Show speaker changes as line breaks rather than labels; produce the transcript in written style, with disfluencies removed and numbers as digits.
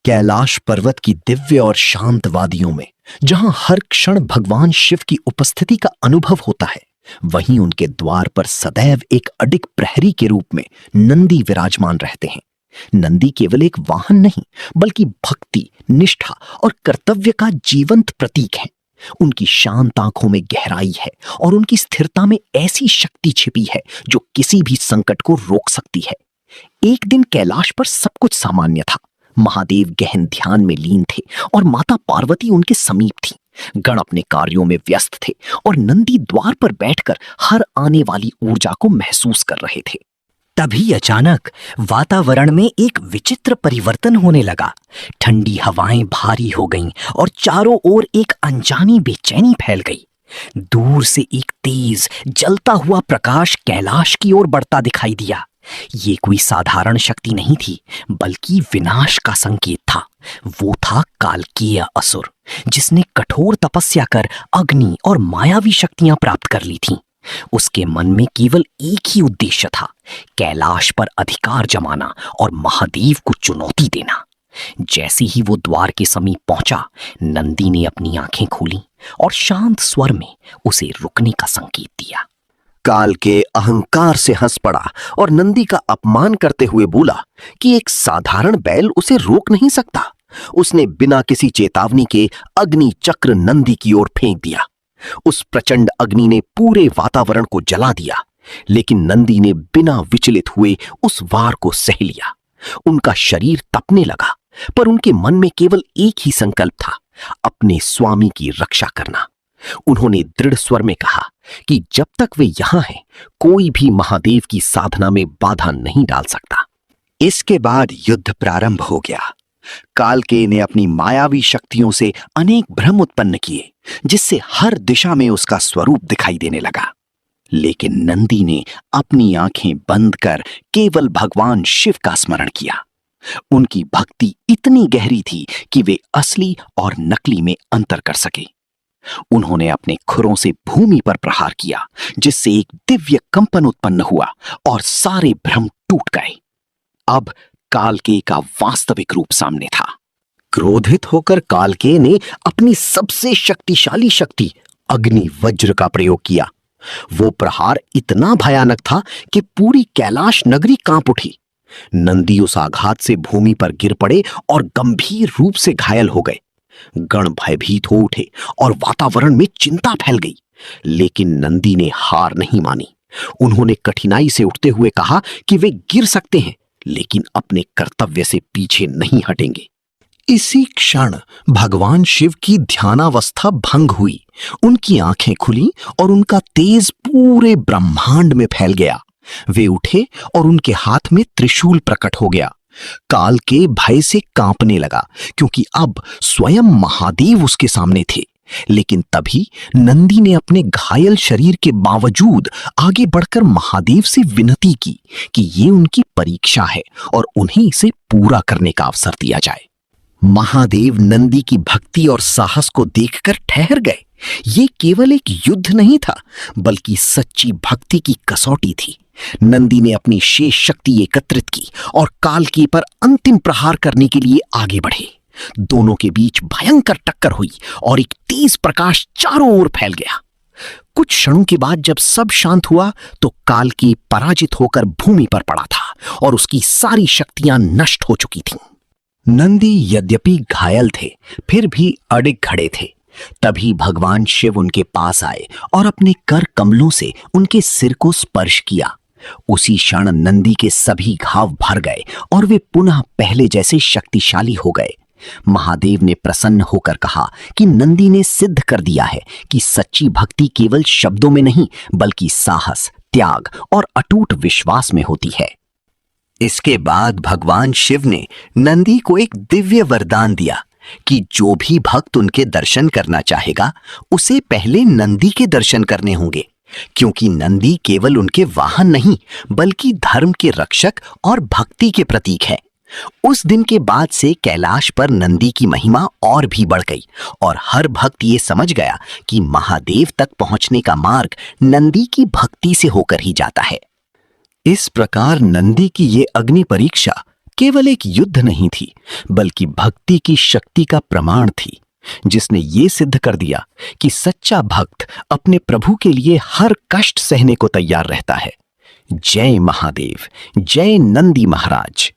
कैलाश पर्वत की दिव्य और शांत वादियों में जहां हर क्षण भगवान शिव की उपस्थिति का अनुभव होता है, वहीं उनके द्वार पर सदैव एक अडिग प्रहरी के रूप में नंदी विराजमान रहते हैं। नंदी केवल एक वाहन नहीं, बल्कि भक्ति, निष्ठा और कर्तव्य का जीवंत प्रतीक है। उनकी शांत आंखों में गहराई है और उनकी स्थिरता में ऐसी शक्ति छिपी है जो किसी भी संकट को रोक सकती है। एक दिन कैलाश पर सब कुछ सामान्य था। महादेव गहन ध्यान में लीन थे और माता पार्वती उनके समीप थी। गण अपने कार्यों में व्यस्त थे और नंदी द्वार पर बैठकर हर आने वाली ऊर्जा को महसूस कर रहे थे।
तभी अचानक वातावरण में एक विचित्र परिवर्तन होने लगा। ठंडी हवाएं भारी हो गईं और चारों ओर एक अनजानी बेचैनी फैल गई। दूर से एक तेज जलता हुआ प्रकाश कैलाश की ओर बढ़ता दिखाई दिया। ये कोई साधारण शक्ति नहीं थी, बल्कि विनाश का संकेत था। वो था कालकीय असुर, जिसने कठोर तपस्या कर अग्नि और मायावी शक्तियां प्राप्त कर ली थीं। उसके मन में केवल एक ही उद्देश्य था, कैलाश पर अधिकार जमाना और महादेव को चुनौती देना। जैसे ही वो द्वार के समीप पहुंचा, नंदी ने अपनी आंखें खोली और शांत स्वर में उसे रुकने का संकेत दिया।
काल के अहंकार से हंस पड़ा और नंदी का अपमान करते हुए बोला कि एक साधारण बैल उसे रोक नहीं सकता। उसने बिना किसी चेतावनी के अग्नि चक्र नंदी की ओर फेंक दिया। उस प्रचंड अग्नि ने पूरे वातावरण को जला दिया, लेकिन नंदी ने बिना विचलित हुए उस वार को सह लिया। उनका शरीर तपने लगा, पर उनके मन में केवल एक ही संकल्प था, अपने स्वामी की रक्षा करना। उन्होंने दृढ़ स्वर में कहा कि जब तक वे यहां हैं, कोई भी महादेव की साधना में बाधा नहीं डाल सकता।
इसके बाद युद्ध प्रारंभ हो गया। कालकेय ने अपनी मायावी शक्तियों से अनेक भ्रम उत्पन्न किए, जिससे हर दिशा में उसका स्वरूप दिखाई देने लगा। लेकिन नंदी ने अपनी आंखें बंद कर केवल भगवान शिव का स्मरण किया। उनकी भक्ति इतनी गहरी थी कि वे असली और नकली में अंतर कर सके। उन्होंने अपने खुरों से भूमि पर प्रहार किया, जिससे एक दिव्य कंपन उत्पन्न हुआ और सारे भ्रम टूट गए। अब कालकेय का वास्तविक रूप सामने था।
क्रोधित होकर कालकेय ने अपनी सबसे शक्तिशाली शक्ति अग्नि वज्र का प्रयोग किया। वो प्रहार इतना भयानक था कि पूरी कैलाश नगरी कांप उठी। नंदी उस आघात से भूमि पर गिर पड़े और गंभीर रूप से घायल हो गए। गण भयभीत हो उठे और वातावरण में चिंता फैल गई, लेकिन नंदी ने हार नहीं मानी। उन्होंने कठिनाई से उठते हुए कहा कि वे गिर सकते हैं, लेकिन अपने कर्तव्य से पीछे नहीं हटेंगे। इसी क्षण भगवान शिव की ध्यानावस्था भंग हुई। उनकी आंखें खुली और उनका तेज पूरे ब्रह्मांड में फैल गया। वे उठे और उनके हाथ में त्रिशूल प्रकट हो गया। काल के भय से कांपने लगा, क्योंकि अब स्वयं महादेव उसके सामने थे। लेकिन तभी नंदी ने अपने घायल शरीर के बावजूद आगे बढ़कर महादेव से विनती की कि ये उनकी परीक्षा है और उन्हें इसे पूरा करने का अवसर दिया जाए। महादेव नंदी की भक्ति और साहस को देखकर ठहर गए। ये केवल एक युद्ध नहीं था, बल्कि सच्ची भक्ति की कसौटी थी। नंदी ने अपनी शेष शक्ति एकत्रित की और कालकेय पर अंतिम प्रहार करने के लिए आगे बढ़े। दोनों के बीच भयंकर टक्कर हुई और एक तेज प्रकाश चारों ओर फैल गया। कुछ क्षणों के बाद जब सब शांत हुआ, तो कालकेय पराजित होकर भूमि पर पड़ा था और उसकी सारी शक्तियां नष्ट हो चुकी थीं। नंदी यद्यपि घायल थे, फिर भी अडिग खड़े थे। तभी भगवान शिव उनके पास आए और अपने कर कमलों से उनके सिर को स्पर्श किया। उसी क्षण नंदी के सभी घाव भर गए और वे पुनः पहले जैसे शक्तिशाली हो गए। महादेव ने प्रसन्न होकर कहा कि नंदी ने सिद्ध कर दिया है कि सच्ची भक्ति केवल शब्दों में नहीं, बल्कि साहस, त्याग और अटूट विश्वास में होती है। इसके बाद भगवान शिव ने नंदी को एक दिव्य वरदान दिया कि जो भी भक्त उनके दर्शन करना चाहेगा, उसे पहले नंदी के दर्शन करने होंगे, क्योंकि नंदी केवल उनके वाहन नहीं, बल्कि धर्म के रक्षक और भक्ति के प्रतीक है। उस दिन के बाद से कैलाश पर नंदी की महिमा और भी बढ़ गई और हर भक्त ये समझ गया कि महादेव तक पहुंचने का मार्ग नंदी की भक्ति से होकर ही जाता है। इस प्रकार नंदी की ये अग्नि परीक्षा
केवल एक युद्ध नहीं थी, बल्कि भक्ति की शक्ति का प्रमाण थी, जिसने ये सिद्ध कर दिया कि सच्चा भक्त अपने प्रभु के लिए हर कष्ट सहने को तैयार रहता है। जय महादेव, जय नंदी महाराज।